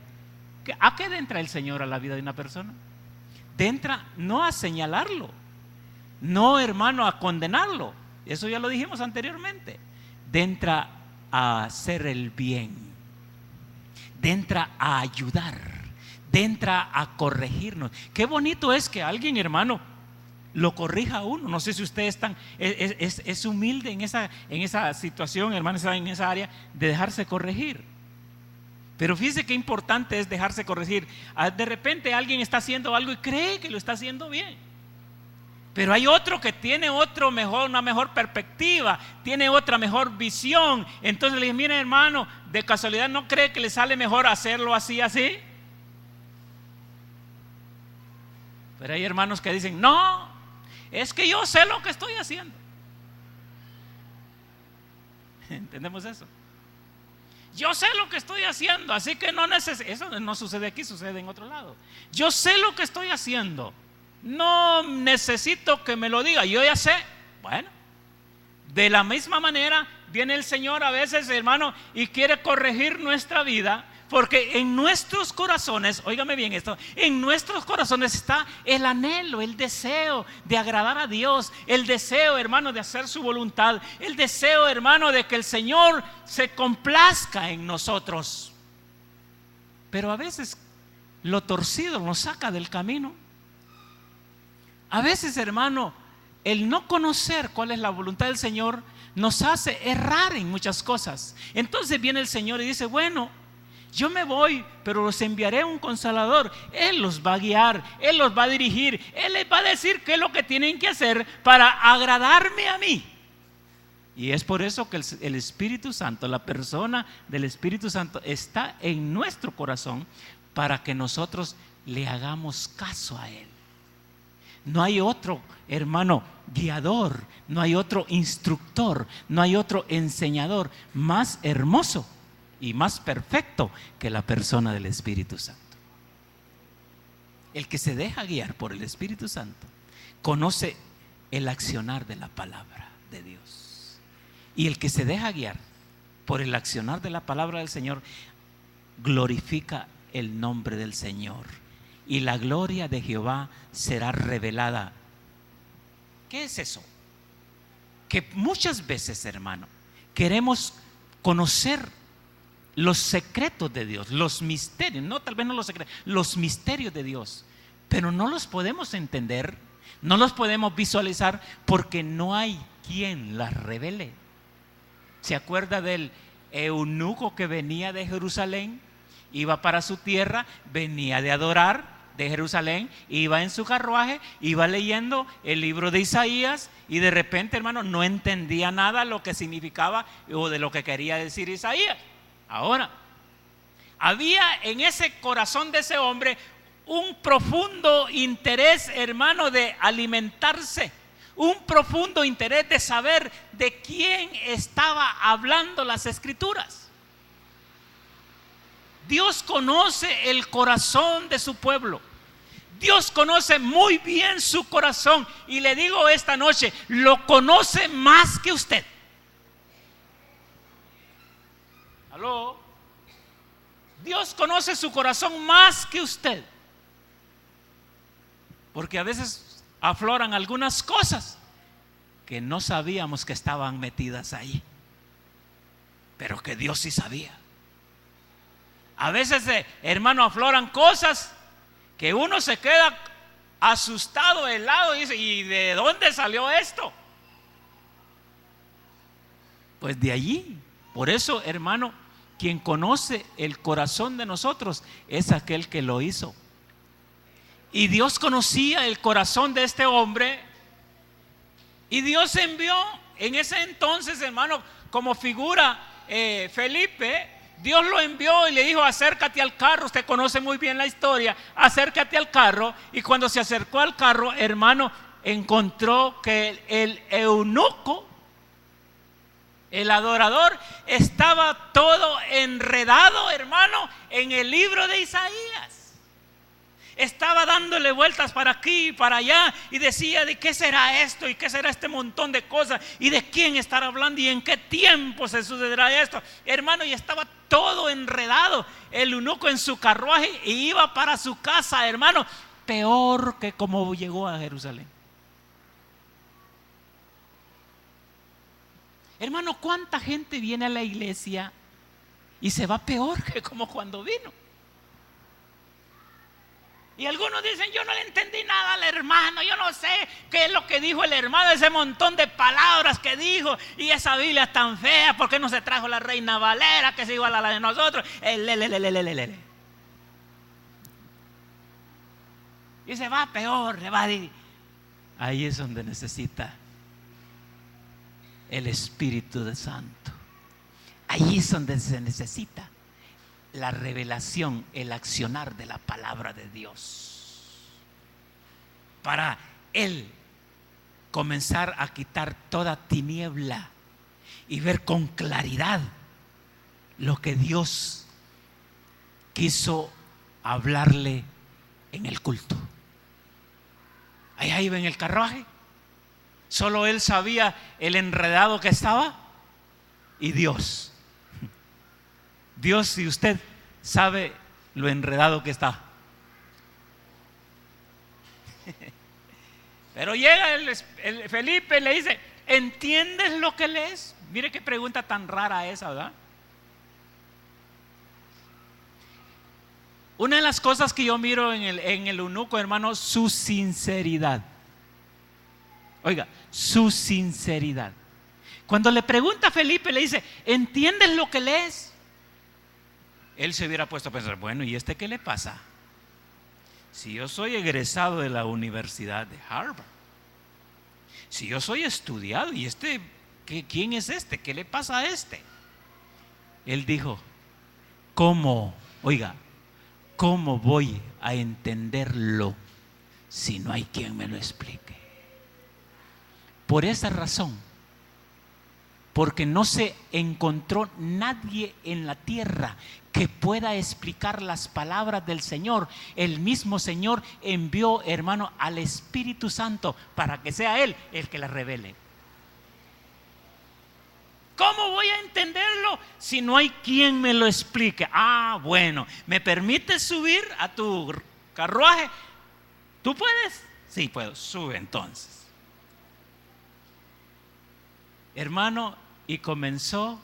Speaker 1: ¿A qué entra el Señor a la vida de una persona? Entra no a señalarlo, no, hermano, a condenarlo. Eso ya lo dijimos anteriormente. Entra a hacer el bien, entra a ayudar, entra a corregirnos. Qué bonito es que alguien, hermano, lo corrija a uno. No sé si usted es humilde en esa situación, hermano, en esa área de dejarse corregir. Pero fíjese qué importante es dejarse corregir. De repente alguien está haciendo algo y cree que lo está haciendo bien, pero hay otro que tiene una mejor perspectiva, tiene otra mejor visión. Entonces le dije, mire, hermano, de casualidad ¿no cree que le sale mejor hacerlo así? Pero hay hermanos que dicen, no, es que yo sé lo que estoy haciendo. ¿Entendemos eso? Yo sé lo que estoy haciendo, así que no necesito. Eso no sucede aquí, sucede en otro lado. Yo sé lo que estoy haciendo, no necesito que me lo diga, yo ya sé. Bueno, de la misma manera viene el Señor a veces, hermano, y quiere corregir nuestra vida, porque en nuestros corazones, óigame bien esto, en nuestros corazones está el anhelo, el deseo de agradar a Dios, el deseo, hermano, de hacer su voluntad, el deseo, hermano, de que el Señor se complazca en nosotros. Pero a veces lo torcido nos saca del camino. A veces, hermano, el no conocer cuál es la voluntad del Señor nos hace errar en muchas cosas. Entonces viene el Señor y dice, bueno, yo me voy, pero los enviaré un consolador. Él los va a guiar, Él los va a dirigir, Él les va a decir qué es lo que tienen que hacer para agradarme a mí. Y es por eso que el Espíritu Santo, la persona del Espíritu Santo está en nuestro corazón, para que nosotros le hagamos caso a Él. No hay otro, hermano, guiador, no hay otro instructor, no hay otro enseñador más hermoso y más perfecto que la persona del Espíritu Santo. El que se deja guiar por el Espíritu Santo conoce el accionar de la palabra de Dios. Y el que se deja guiar por el accionar de la palabra del Señor glorifica el nombre del Señor, y la gloria de Jehová será revelada. ¿Qué es eso? Que muchas veces, hermano, queremos conocer los secretos de Dios, los misterios, no, tal vez no los secretos, los misterios de Dios, pero no los podemos entender, no los podemos visualizar porque no hay quien las revele. ¿Se acuerda del eunuco que venía de Jerusalén? Iba para su tierra, venía de adorar de Jerusalén, iba en su carruaje, iba leyendo el libro de Isaías, y de repente, hermano, no entendía nada lo que significaba o de lo que quería decir Isaías. Ahora, había en ese corazón de ese hombre un profundo interés, hermano, de alimentarse, un profundo interés de saber de quién estaba hablando las Escrituras. Dios conoce el corazón de su pueblo. Dios conoce muy bien su corazón, y le digo esta noche, lo conoce más que usted. ¿Aló? Dios conoce su corazón más que usted, porque a veces afloran algunas cosas que no sabíamos que estaban metidas ahí, pero que Dios sí sabía. A veces, hermano, afloran cosas que uno se queda asustado, helado, y dice, ¿y de dónde salió esto? Pues de allí. Por eso, hermano, quien conoce el corazón de nosotros es aquel que lo hizo. Y Dios conocía el corazón de este hombre, y Dios envió en ese entonces, hermano, como figura Felipe. Dios lo envió y le dijo: acércate al carro. Usted conoce muy bien la historia. Acércate al carro. Y cuando se acercó al carro, hermano, encontró que el eunuco, el adorador, estaba todo enredado, hermano, en el libro de Isaías. Estaba dándole vueltas para aquí y para allá, y decía: ¿de qué será esto? ¿Y qué será este montón de cosas? ¿Y de quién estará hablando? ¿Y en qué tiempo se sucederá esto? Hermano, y estaba todo enredado el eunuco en su carruaje, y iba para su casa, hermano, peor que como llegó a Jerusalén. Hermano, ¿cuánta gente viene a la iglesia y se va peor que como cuando vino? Y algunos dicen: yo no le entendí nada al hermano, yo no sé qué es lo que dijo el hermano, ese montón de palabras que dijo, y esa Biblia es tan fea, ¿por qué no se trajo la Reina Valera, que es igual a la de nosotros? Y se va peor, se va. Ahí es donde necesita el Espíritu de Santo. Ahí es donde se necesita la revelación, el accionar de la palabra de Dios, para Él comenzar a quitar toda tiniebla y ver con claridad lo que Dios quiso hablarle en el culto. Allá iba en el carruaje, solo él sabía el enredado que estaba, y Dios, y usted sabe lo enredado que está. Pero llega el Felipe, le dice: ¿entiendes lo que lees? Mire qué pregunta tan rara esa, ¿verdad? Una de las cosas que yo miro en el eunuco, hermano, su sinceridad. Oiga, su sinceridad. Cuando le pregunta a Felipe, le dice: ¿entiendes lo que lees? Él se hubiera puesto a pensar: bueno, ¿y este qué le pasa? Si yo soy egresado de la Universidad de Harvard, si yo soy estudiado, ¿y este quién es este? ¿Qué le pasa a este? Él dijo: ¿cómo? Oiga, ¿cómo voy a entenderlo si no hay quien me lo explique? Por esa razón, porque no se encontró nadie en la tierra que pueda explicar las palabras del Señor, el mismo Señor envió, hermano, al Espíritu Santo para que sea Él el que las revele. ¿cómo voy a entenderlo si no hay quien me lo explique? Bueno, ¿me permites subir a tu carruaje? ¿Tú puedes? Sí, puedo. Sube entonces. Hermano, y comenzó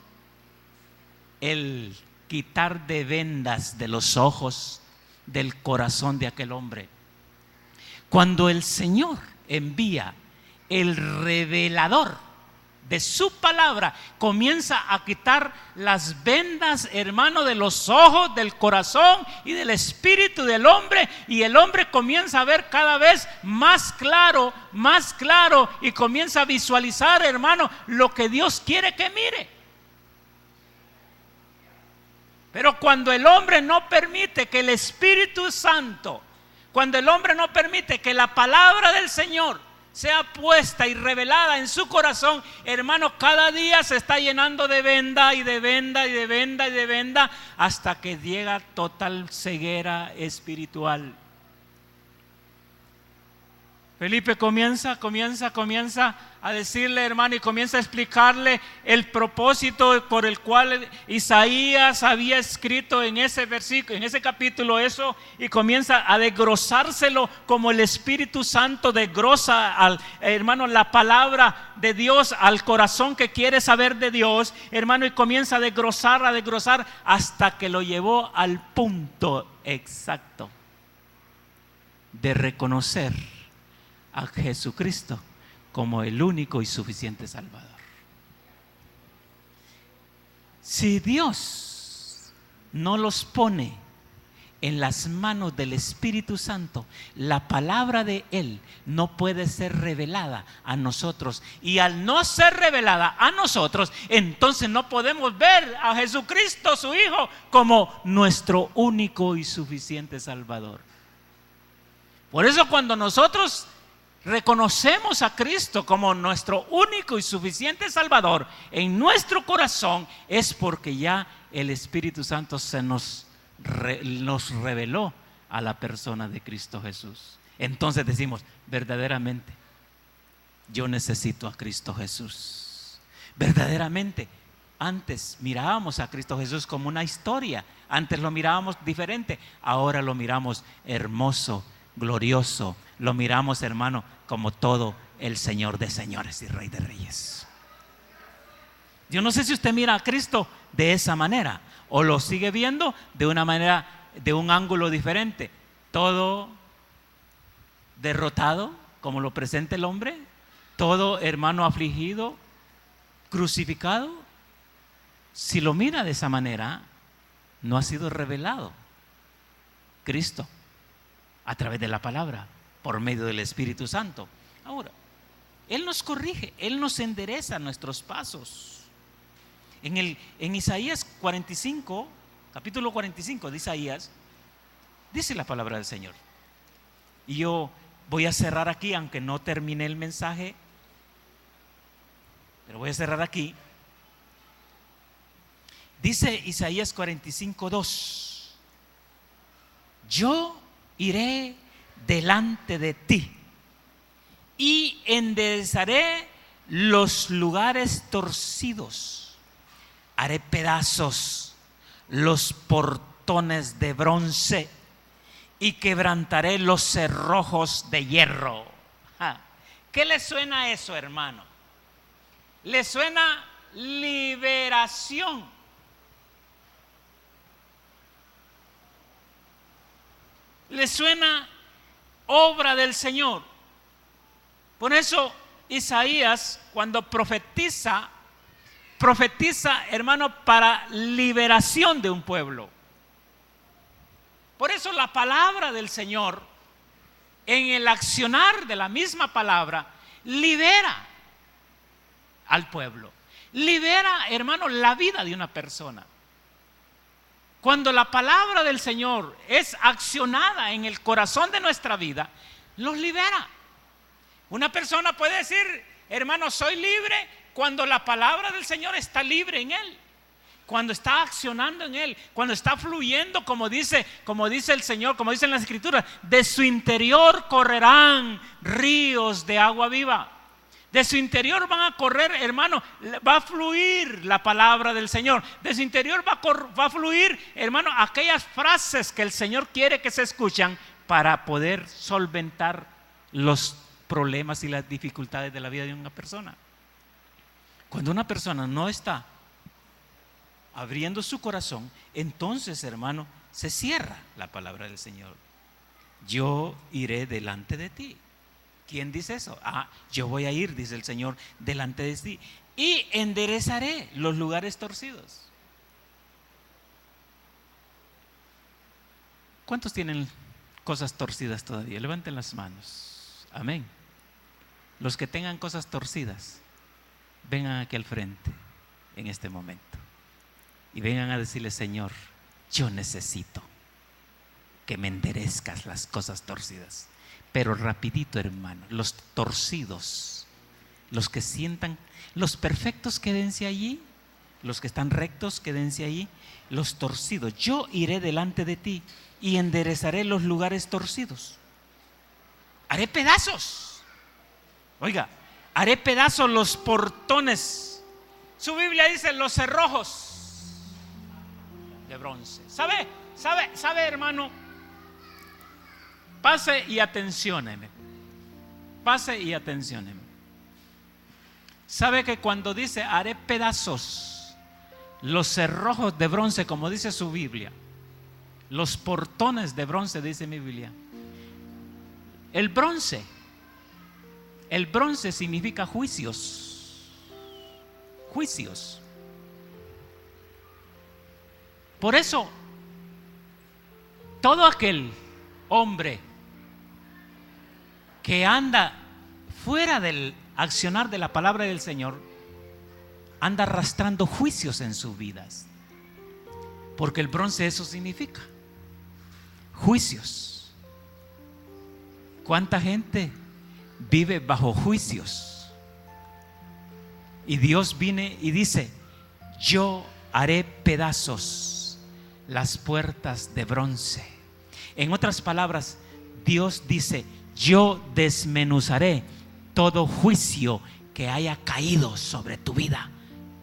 Speaker 1: el quitar de vendas de los ojos del corazón de aquel hombre. Cuando el Señor envía el revelador de su palabra, comienza a quitar las vendas, hermano, de los ojos, del corazón y del espíritu del hombre, y el hombre comienza a ver cada vez más claro, y comienza a visualizar, hermano, lo que Dios quiere que mire. Pero cuando el hombre no permite que el Espíritu Santo, cuando el hombre no permite que la palabra del Señor sea puesta y revelada en su corazón, hermano, cada día se está llenando de venda y de venda y de venda y de venda, hasta que llega total ceguera espiritual. Felipe comienza a decirle, hermano, y comienza a explicarle el propósito por el cual Isaías había escrito en ese versículo, en ese capítulo eso, y comienza a desglosárselo como el Espíritu Santo desglosa al hermano la palabra de Dios al corazón que quiere saber de Dios, hermano, y comienza a desglosar hasta que lo llevó al punto exacto de reconocer a Jesucristo como el único y suficiente Salvador. Si Dios no los pone en las manos del Espíritu Santo, la palabra de Él no puede ser revelada a nosotros, y al no ser revelada a nosotros, entonces no podemos ver a Jesucristo, su Hijo, como nuestro único y suficiente Salvador. Por eso cuando nosotros reconocemos a Cristo como nuestro único y suficiente Salvador en nuestro corazón, es porque ya el Espíritu Santo nos reveló a la persona de Cristo Jesús. Entonces decimos, verdaderamente yo necesito a Cristo Jesús. Verdaderamente, antes mirábamos a Cristo Jesús como una historia, antes lo mirábamos diferente, ahora lo miramos hermoso, glorioso, lo miramos, hermano, como todo el Señor de señores y Rey de reyes. Yo no sé si usted mira a Cristo de esa manera o lo sigue viendo de una manera, de un ángulo diferente, todo derrotado como lo presenta el hombre, todo, hermano, afligido, crucificado. Si lo mira de esa manera, no ha sido revelado Cristo a través de la palabra, por medio del Espíritu Santo. Ahora, Él nos corrige, Él nos endereza nuestros pasos. En Isaías 45, capítulo 45 de Isaías, dice la palabra del Señor. Y yo voy a cerrar aquí, aunque no terminé el mensaje, pero voy a cerrar aquí. Dice Isaías 45:2: yo iré delante de ti y enderezaré los lugares torcidos, haré pedazos los portones de bronce y quebrantaré los cerrojos de hierro. ¿Qué le suena a eso, hermano? Le suena liberación. Le suena obra del Señor. Por eso Isaías, cuando profetiza, hermano, para liberación de un pueblo. Por eso la palabra del Señor, en el accionar de la misma palabra, libera al pueblo. Libera, hermano, la vida de una persona. Cuando la palabra del Señor es accionada en el corazón de nuestra vida, los libera. Una persona puede decir, hermano, soy libre, cuando la palabra del Señor está libre en él, cuando está accionando en él, cuando está fluyendo, como dice el Señor, como dice en las Escrituras, de su interior correrán ríos de agua viva. De su interior van a correr, hermano, va a fluir la palabra del Señor. De su interior va a fluir, hermano, aquellas frases que el Señor quiere que se escuchan para poder solventar los problemas y las dificultades de la vida de una persona. Cuando una persona no está abriendo su corazón, entonces, hermano, se cierra la palabra del Señor. Yo iré delante de ti. ¿Quién dice eso? Yo voy a ir, dice el Señor, delante de ti y enderezaré los lugares torcidos. ¿Cuántos tienen cosas torcidas todavía? Levanten las manos. Amén. Los que tengan cosas torcidas, vengan aquí al frente en este momento y vengan a decirle: Señor, yo necesito que me enderezcas las cosas torcidas. Pero rapidito, hermano, los torcidos, los que sientan, los perfectos quédense allí, los que están rectos quédense allí, los torcidos, yo iré delante de ti y enderezaré los lugares torcidos. Haré pedazos, oiga, haré pedazos los portones. Su Biblia dice los cerrojos de bronce. ¿Sabe, hermano? Pase y atencióneme. Pase y atencióneme. ¿Sabe que cuando dice haré pedazos los cerrojos de bronce, como dice su Biblia, los portones de bronce, dice mi Biblia? El bronce significa juicios. Juicios. Por eso, todo aquel hombre que anda fuera del accionar de la palabra del Señor, anda arrastrando juicios en sus vidas. Porque el bronce eso significa juicios. ¿Cuánta gente vive bajo juicios? Y Dios viene y dice: yo haré pedazos las puertas de bronce. En otras palabras, Dios dice: yo desmenuzaré todo juicio que haya caído sobre tu vida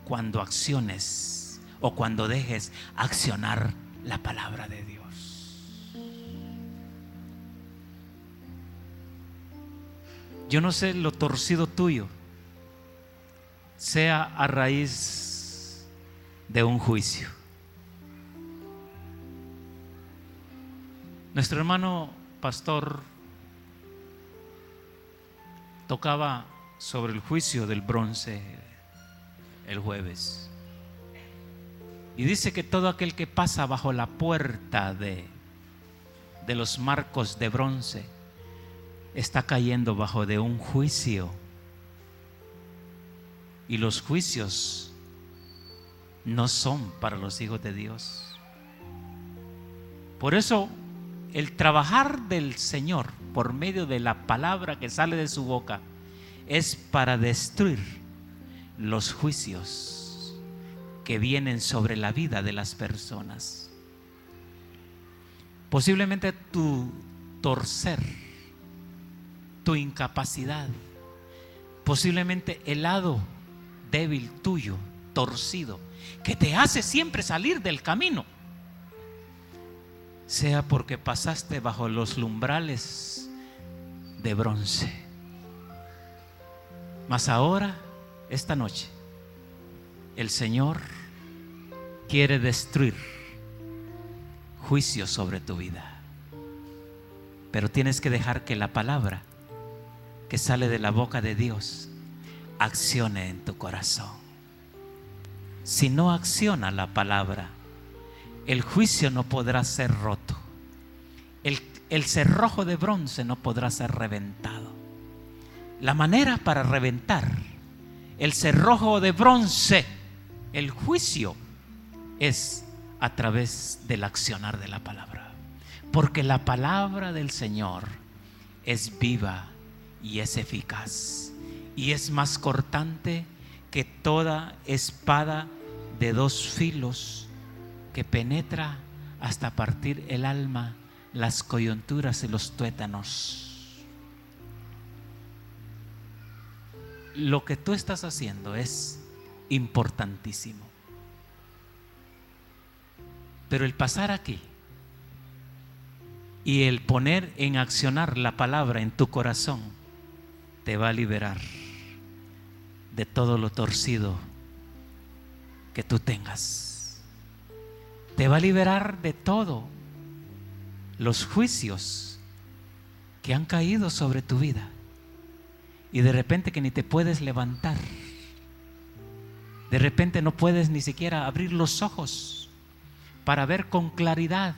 Speaker 1: cuando acciones o cuando dejes accionar la palabra de Dios. Yo no sé lo torcido tuyo sea a raíz de un juicio. Nuestro hermano pastor tocaba sobre el juicio del bronce el jueves y dice que todo aquel que pasa bajo la puerta de los marcos de bronce está cayendo bajo de un juicio, y los juicios no son para los hijos de Dios. Por eso el trabajar del Señor por medio de la palabra que sale de su boca es para destruir los juicios que vienen sobre la vida de las personas. Posiblemente tu torcer, tu incapacidad, posiblemente el lado débil tuyo, torcido, que te hace siempre salir del camino, sea porque pasaste bajo los umbrales de bronce. Mas ahora, esta noche, el Señor quiere destruir juicios sobre tu vida. Pero tienes que dejar que la palabra que sale de la boca de Dios accione en tu corazón. Si no acciona la palabra, el juicio no podrá ser roto. El cerrojo de bronce no podrá ser reventado. La manera para reventar el cerrojo de bronce, el juicio, es a través del accionar de la palabra. Porque la palabra del Señor es viva y es eficaz, y es más cortante que toda espada de dos filos, que penetra hasta partir el alma, las coyunturas y los tuétanos. lo que tú estás haciendo es importantísimo. Pero el pasar aquí y el poner en accionar la palabra en tu corazón te va a liberar de todo lo torcido que tú tengas. Te va a liberar de todo los juicios que han caído sobre tu vida y de repente que ni te puedes levantar. De repente no puedes ni siquiera abrir los ojos para ver con claridad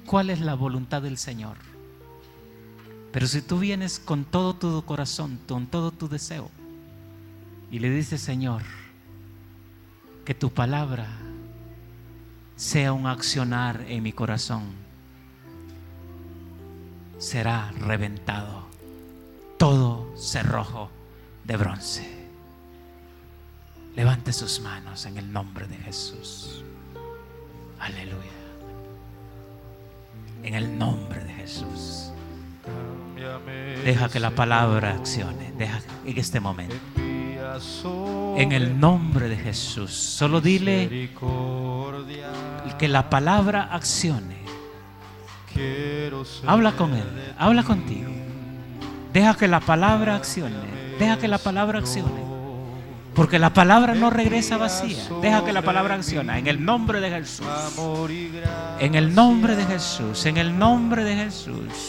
Speaker 1: cuál es la voluntad del Señor. Pero si tú vienes con todo tu corazón, con todo tu deseo y le dices: Señor, que tu palabra sea un accionar en mi corazón, será reventado todo cerrojo de bronce. Levante sus manos en el nombre de Jesús. Aleluya. En el nombre de Jesús. Deja que la palabra accione. Deja en este momento. En el nombre de Jesús. Solo dile que la palabra accione. Habla con Él. Habla contigo. Deja que la palabra accione. Deja que la palabra accione. Porque la palabra no regresa vacía. Deja que la palabra accione. En el nombre de Jesús. En el nombre de Jesús. En el nombre de Jesús.